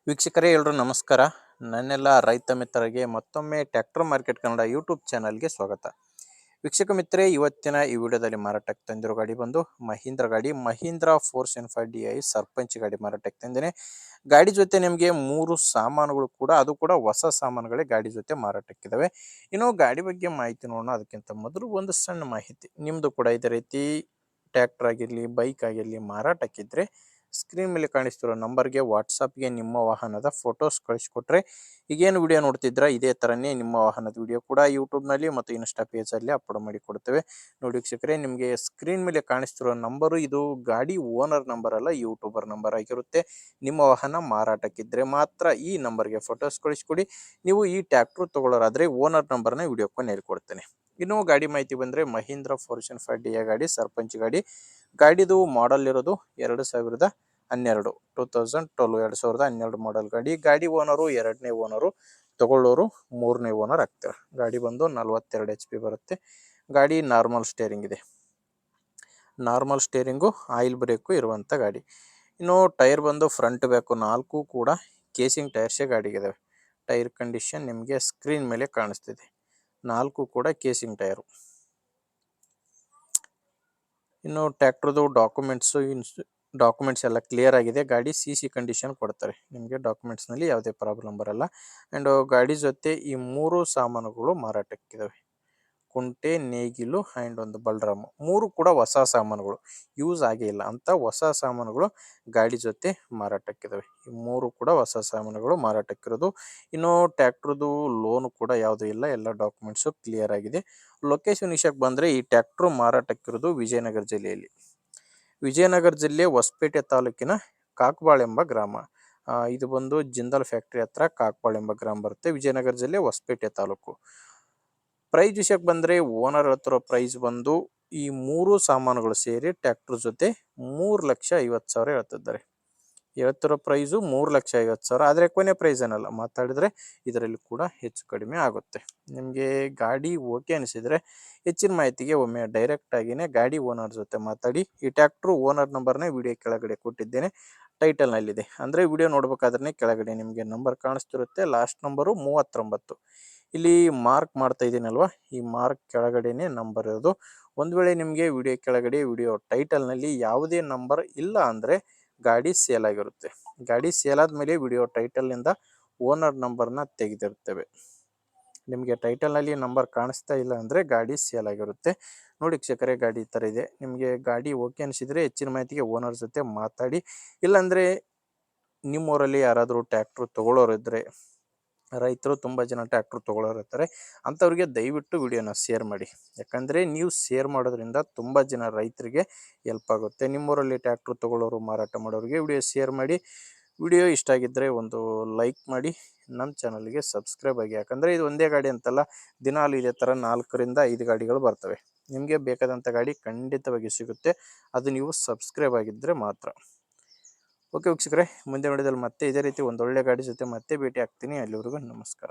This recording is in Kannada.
ವೀಕ್ಷಕರೇ ಎಲ್ರು ನಮಸ್ಕಾರ. ನನ್ನೆಲ್ಲ ರೈತ ಮಿತ್ರರಿಗೆ ಮತ್ತೊಮ್ಮೆ ಟ್ರ್ಯಾಕ್ಟರ್ ಮಾರ್ಕೆಟ್ ಕನ್ನಡ ಯೂಟ್ಯೂಬ್ ಚಾನಲ್ಗೆ ಸ್ವಾಗತ. ವೀಕ್ಷಕ ಮಿತ್ರರೇ, ಇವತ್ತಿನ ಈ ವಿಡಿಯೋದಲ್ಲಿ ಮಾರಾಟಕ್ಕೆ ತಂದಿರೋ ಗಾಡಿ ಬಂದು ಮಹೀಂದ್ರ 475 ಸರ್ಪಂಚ್ ಗಾಡಿ ಮಾರಾಟಕ್ಕೆ ತಂದಿದ್ದೇನೆ. ಗಾಡಿ ಜೊತೆ ನಿಮಗೆ 3 ಸಾಮಾನುಗಳು ಕೂಡ, ಅದು ಕೂಡ ಹೊಸ ಸಾಮಾನುಗಳೇ ಗಾಡಿ ಜೊತೆ ಮಾರಾಟಕ್ಕಿದಾವೆ. ಇನ್ನು ಗಾಡಿ ಬಗ್ಗೆ ಮಾಹಿತಿ ನೋಡೋಣ. ಅದಕ್ಕಿಂತ ಮೊದಲು ಒಂದು ಸಣ್ಣ ಮಾಹಿತಿ, ನಿಮ್ಮದು ಕೂಡ ಇದೇ ರೀತಿ ಟ್ರ್ಯಾಕ್ಟರ್ ಆಗಿರಲಿ, ಬೈಕ್ ಆಗಿರಲಿ ಮಾರಾಟಕ್ಕಿದ್ರೆ ಸ್ಕ್ರೀನ್ ಮೇಲೆ ಕಾಣಿಸ್ತಿರೋ ನಂಬರ್ಗೆ ವಾಟ್ಸಪ್ಗೆ ನಿಮ್ಮ ವಾಹನದ ಫೋಟೋಸ್ ಕಳಿಸ್ಕೊಟ್ರೆ, ಈಗೇನು ವಿಡಿಯೋ ನೋಡ್ತಿದ್ರ ಇದೇ ಥರನೇ ನಿಮ್ಮ ವಾಹನದ ವಿಡಿಯೋ ಕೂಡ ಯೂಟ್ಯೂಬ್ನಲ್ಲಿ ಮತ್ತು ಇನ್ಸ್ಟಾ ಪೇಜಲ್ಲಿ ಅಪ್ಲೋಡ್ ಮಾಡಿ ಕೊಡ್ತೇವೆ. ನೋಡಿ ವೀಕ್ಷಕರೇ, ನಿಮಗೆ ಸ್ಕ್ರೀನ್ ಮೇಲೆ ಕಾಣಿಸ್ತಿರೋ ನಂಬರು ಇದು ಗಾಡಿ ಓನರ್ ನಂಬರ್ ಅಲ್ಲ, ಯೂಟ್ಯೂಬರ್ ನಂಬರ್ ಆಗಿರುತ್ತೆ. ನಿಮ್ಮ ವಾಹನ ಮಾರಾಟಕ್ಕಿದ್ರೆ ಮಾತ್ರ ಈ ನಂಬರ್ಗೆ ಫೋಟೋಸ್ ಕಳಿಸ್ಕೊಡಿ. ನೀವು ಈ ಟ್ರ್ಯಾಕ್ಟರ್ ತಗೊಳ್ಳೋರಾದರೆ ಓನರ್ ನಂಬರ್ನ ವಿಡಿಯೋ ಕೊನೆಯಲ್ಲಿ ಕೊಡ್ತೇನೆ. ಇನ್ನು ಗಾಡಿ ಮಾಹಿತಿ ಬಂದರೆ ಮಹೀಂದ್ರ 475 ಗಾಡಿ, ಸರ್ಪಂಚ್ ಗಾಡಿ. ಗಾಡಿದು ಮಾಡಲ್ ಇರೋದು 2012 2012 ಮಾಡಲ್ ಗಾಡಿ. ಗಾಡಿ ಓನರು 2ನೇ ಓನರು, ತಗೊಳ್ಳೋರು 3ನೇ ಓನರ್ ಆಗ್ತಾರೆ. ಗಾಡಿ ಬಂದು 42 HP ಬರುತ್ತೆ. ಗಾಡಿ ನಾರ್ಮಲ್ ಸ್ಟೇರಿಂಗ್ ಇದೆ, ನಾರ್ಮಲ್ ಸ್ಟೇರಿಂಗು, ಆಯಿಲ್ ಬ್ರೇಕು ಇರುವಂಥ ಗಾಡಿ. ಇನ್ನು ಟೈರ್ ಬಂದು ಫ್ರಂಟ್ ಬ್ಯಾಕು 4 ಕೂಡ ಕೇಸಿಂಗ್ ಟೈರ್ಸೇ ಗಾಡಿಗಿದಾವೆ. ಟೈರ್ ಕಂಡೀಷನ್ ನಿಮಗೆ ಸ್ಕ್ರೀನ್ ಮೇಲೆ ಕಾಣಿಸ್ತಿದೆ, 4 ಕೂಡ ಕೇಸಿಂಗ್ ಟೈರು. ಇನ್ನು ಟ್ರ್ಯಾಕ್ಟರ್ದು ಡಾಕ್ಯುಮೆಂಟ್ಸ್ ಎಲ್ಲ ಕ್ಲಿಯರ್ ಆಗಿದೆ. ಗಾಡಿ CC ಕಂಡೀಷನ್ ಕೊಡ್ತಾರೆ ನಿಮಗೆ, ಡಾಕ್ಯುಮೆಂಟ್ಸ್ನಲ್ಲಿ ಯಾವುದೇ ಪ್ರಾಬ್ಲಮ್ ಬರಲ್ಲ. ಆ್ಯಂಡ್ ಗಾಡಿ ಜೊತೆ ಈ 3 ಸಾಮಾನುಗಳು ಮಾರಾಟಕ್ಕಿದಾವೆ. ಕುಂಟೆ, ನೇಗಿಲು ಆ್ಯಂಡ್ ಒಂದು ಬಲ್ಡ್ರಮ್, 3 ಕೂಡ ಹೊಸ ಸಾಮಾನುಗಳು, ಯೂಸ್ ಆಗೇ ಇಲ್ಲ ಅಂತ ಹೊಸ ಸಾಮಾನುಗಳು ಗಾಡಿ ಜೊತೆ ಮಾರಾಟಕ್ಕಿದಾವೆ. ಈ 3 ಕೂಡ ಹೊಸ ಸಾಮಾನುಗಳು ಮಾರಾಟಕ್ಕಿರೋದು. ಇನ್ನು ಟ್ರ್ಯಾಕ್ಟ್ರದ್ದು ಲೋನು ಕೂಡ ಯಾವುದೂ ಇಲ್ಲ, ಎಲ್ಲ ಡಾಕ್ಯುಮೆಂಟ್ಸು ಕ್ಲಿಯರ್ ಆಗಿದೆ. ಲೊಕೇಶನ್ ವಿಷಯಕ್ಕೆ ಬಂದರೆ ಈ ಟ್ರ್ಯಾಕ್ಟ್ರು ಮಾರಾಟಕ್ಕಿರೋದು ವಿಜಯನಗರ ಜಿಲ್ಲೆಯಲ್ಲಿ. ವಿಜಯನಗರ ಜಿಲ್ಲೆ ಹೊಸಪೇಟೆ ತಾಲೂಕಿನ ಕಾಕಬಾಳ್ ಎಂಬ ಗ್ರಾಮ. ಇದು ಬಂದು ಜಿಂದಾಲ್ ಫ್ಯಾಕ್ಟ್ರಿ ಹತ್ರ ಕಾಕಬಾಳ್ ಎಂಬ ಗ್ರಾಮ ಬರುತ್ತೆ, ವಿಜಯನಗರ ಜಿಲ್ಲೆ ಹೊಸಪೇಟೆ ತಾಲೂಕು. ಪ್ರೈಸ್ ವಿಷಯಕ್ಕೆ ಬಂದರೆ ಓನರ್ ಹತ್ತಿರ ಪ್ರೈಸ್ ಬಂದು ಈ 3 ಸಾಮಾನುಗಳು ಸೇರಿ ಟ್ರ್ಯಾಕ್ಟರ್ ಜೊತೆ 3,50,000 ಹೇಳ್ತಿದ್ದಾರೆ. ಹೇಳ್ತಿರೋ ಪ್ರೈಸು 3,50,000, ಆದರೆ ಕೊನೆ ಪ್ರೈಸ್ ಏನಲ್ಲ, ಮಾತಾಡಿದರೆ ಇದರಲ್ಲಿ ಕೂಡ ಹೆಚ್ಚು ಕಡಿಮೆ ಆಗುತ್ತೆ. ನಿಮಗೆ ಗಾಡಿ ಓಕೆ ಅನಿಸಿದರೆ ಹೆಚ್ಚಿನ ಮಾಹಿತಿಗೆ ಒಮ್ಮೆ ಡೈರೆಕ್ಟ್ ಆಗಿನೇ ಗಾಡಿ ಓನರ್ ಜೊತೆ ಮಾತಾಡಿ. ಈ ಟ್ರ್ಯಾಕ್ಟ್ರು ಓನರ್ ನಂಬರ್ನೇ ವಿಡಿಯೋ ಕೆಳಗಡೆ ಕೊಟ್ಟಿದ್ದೇನೆ, ಟೈಟಲ್ನಲ್ಲಿದೆ. ಅಂದರೆ ವಿಡಿಯೋ ನೋಡ್ಬೇಕಾದ್ರೆ ಕೆಳಗಡೆ ನಿಮಗೆ ನಂಬರ್ ಕಾಣಿಸ್ತಿರುತ್ತೆ, ಲಾಸ್ಟ್ ನಂಬರು 39. ಇಲ್ಲಿ ಮಾರ್ಕ್ ಮಾಡ್ತಾ ಇದ್ದೀನಲ್ವ, ಈ ಮಾರ್ಕ್ ಕೆಳಗಡೆನೆ ನಂಬರ್ ಇರೋದು. ಒಂದು ವೇಳೆ ನಿಮಗೆ ವಿಡಿಯೋ ಕೆಳಗಡೆ ವಿಡಿಯೋ ಟೈಟಲ್ನಲ್ಲಿ ಯಾವುದೇ ನಂಬರ್ ಇಲ್ಲ ಅಂದರೆ ಗಾಡಿ ಸೇಲ್ ಆಗಿರುತ್ತೆ. ಗಾಡಿ ಸೇಲ್ ಆದಮೇಲೆ ವಿಡಿಯೋ ಟೈಟಲ್ನಿಂದ ಓನರ್ ನಂಬರ್ನ ತೆಗೆದಿರ್ತೇವೆ. ನಿಮಗೆ ಟೈಟಲ್ನಲ್ಲಿ ನಂಬರ್ ಕಾಣಿಸ್ತಾ ಇಲ್ಲ ಅಂದರೆ ಗಾಡಿ ಸೇಲ್ ಆಗಿರುತ್ತೆ. ನೋಡಿ ವೀಕ್ಷಕರೇ, ಗಾಡಿ ಈ ಥರ ಇದೆ. ನಿಮಗೆ ಗಾಡಿ ಓಕೆ ಅನಿಸಿದರೆ ಹೆಚ್ಚಿನ ಮಾಹಿತಿಗೆ ಓನರ್ ಜೊತೆ ಮಾತಾಡಿ. ಇಲ್ಲಾಂದರೆ ನಿಮ್ಮೂರಲ್ಲಿ ಯಾರಾದರೂ ಟ್ರ್ಯಾಕ್ಟ್ರು ತೊಗೊಳ್ಳೋರಿದ್ದರೆ, ರೈತರು ತುಂಬ ಜನ ಟ್ರ್ಯಾಕ್ಟ್ರು ತೊಗೊಳ್ಳೋರು ಇರ್ತಾರೆ, ಅಂಥವ್ರಿಗೆ ದಯವಿಟ್ಟು ವಿಡಿಯೋನ ಶೇರ್ ಮಾಡಿ. ಯಾಕಂದರೆ ನೀವು ಶೇರ್ ಮಾಡೋದ್ರಿಂದ ತುಂಬ ಜನ ರೈತರಿಗೆ ಹೆಲ್ಪ್ ಆಗುತ್ತೆ. ನಿಮ್ಮೂರಲ್ಲಿ ಟ್ರ್ಯಾಕ್ಟ್ರು ತೊಗೊಳ್ಳೋರು, ಮಾರಾಟ ಮಾಡೋರಿಗೆ ವಿಡಿಯೋ ಶೇರ್ ಮಾಡಿ. ವಿಡಿಯೋ ಇಷ್ಟ ಆಗಿದ್ದರೆ ಒಂದು ಲೈಕ್ ಮಾಡಿ, ನಮ್ಮ ಚಾನಲ್ಗೆ ಸಬ್ಸ್ಕ್ರೈಬ್ ಆಗಿ. ಯಾಕಂದರೆ ಇದು ಒಂದೇ ಗಾಡಿ ಅಂತಲ್ಲ, ದಿನಾಲು ಇದೇ ಥರ 4ರಿಂದ 5 ಗಾಡಿಗಳು ಬರ್ತವೆ. ನಿಮಗೆ ಬೇಕಾದಂಥ ಗಾಡಿ ಖಂಡಿತವಾಗಿ ಸಿಗುತ್ತೆ, ಅದು ನೀವು ಸಬ್ಸ್ಕ್ರೈಬ್ ಆಗಿದ್ದರೆ ಮಾತ್ರ. ಓಕೆ ವೀಕ್ಷಕರೇ, ಮುಂದೆ ವಿಡಿಯೋದಲ್ಲಿ ಮತ್ತೆ ಇದೇ ರೀತಿ ಒಂದೊಳ್ಳೆ ಗಾಡಿ ಜೊತೆ ಮತ್ತೆ ಭೇಟಿ ಆಗ್ತೀನಿ. ಅಲ್ಲಿವರೆಗೂ ನಮಸ್ಕಾರ.